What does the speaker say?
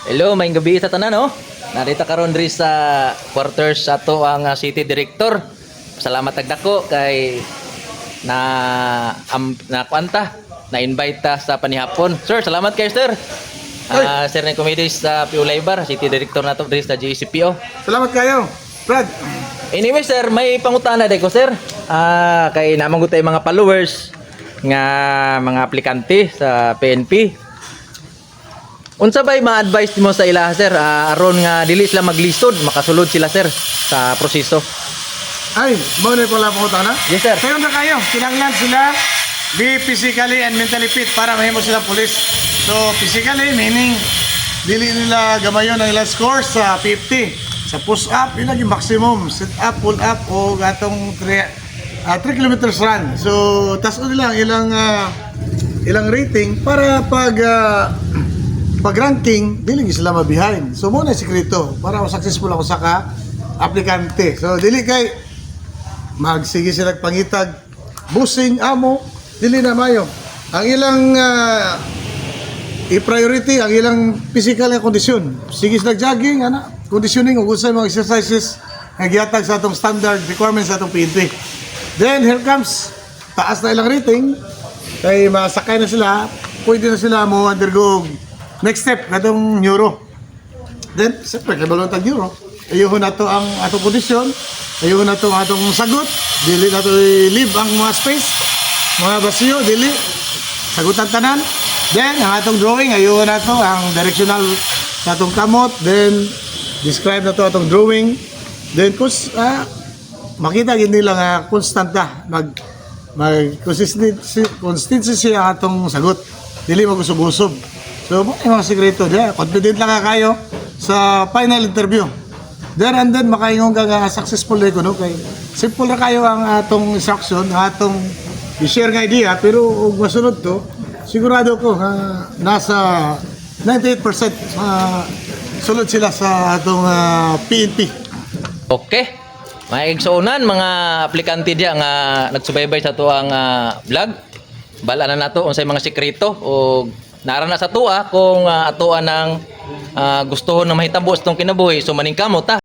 Hello, maayong gabi sa tanan, no? Narita karon diri sa quarters sa ato ang city director. Salamat tagdako kay na kwanta na invite ta sa panihapon. Sir, salamat kay sir. Sir ng committee sa PO Laybar, city director nato diri sa GCPO. Salamat kayo, Brad. Anyway, sir, may pangutana day ko, sir. Kay namang gutay mga followers nga mga aplikante sa PNP. Unsa ba'y ma-advise mo sa ila, sir, aron nga dili sila maglisod, makasulod sila, sir, sa proseso? Ay, maunay ko lang pangutana. Yes, sir. Sayon na kayo, kinanglan sila be physically and mentally fit para mahimo sila pulis. So, physically, meaning dili nila gamayon ang ilang score sa 50. Sa push-up, yun yung maximum. Sit-up, pull-up, o gatong 3 kilometers run. So, taso nila ilang rating para pag ranking, dili sila ma-behind. So, muna yung sikreto para successful ako sa aplikante. So, dili kay magsige sila pangitag busing amo, dili na mayo. Ang ilang i-priority ang ilang physical nga kondisyon. Sige sila jogging, conditioning ug usay mga exercises nga gihatag sa atong standard requirements sa atong PNP. Then here comes taas na ilang rating kay masakay na sila, pwede na sila mo undergo next step katong neuro. Then siyempre kabalon tag neuro. Ayuhon nato ang atong kondisyon, ayuhon nato ang atong sagot, dili nato i-leave ang mga space, mga basiyo, dili sagutan tanan. Then ang atong drawing, ayuhon nato ang directional sa atong kamot, then describe nato atong drawing. Then makita gid nila nga constant ta mag consistency ang atong sagot, dili magusog-usog. So, yung mga sekreto diya, confident lang kayo sa final interview. There and then, makaingon ka nga successful na no? Kay simple na kayo ang atong instruction, ang atong i-share nga idea, pero kung masunod to, sigurado ko nasa 98% sunod sila sa atong PNP. Okay. May igsuonan mga aplikante diya nga nagsubaybay sa tuang vlog. Bala na nato unsay mga sekreto o narana sa tuwa kung atuan ng gustuhon na mahitabo sa itong kinabuhi. So maningkamot ta.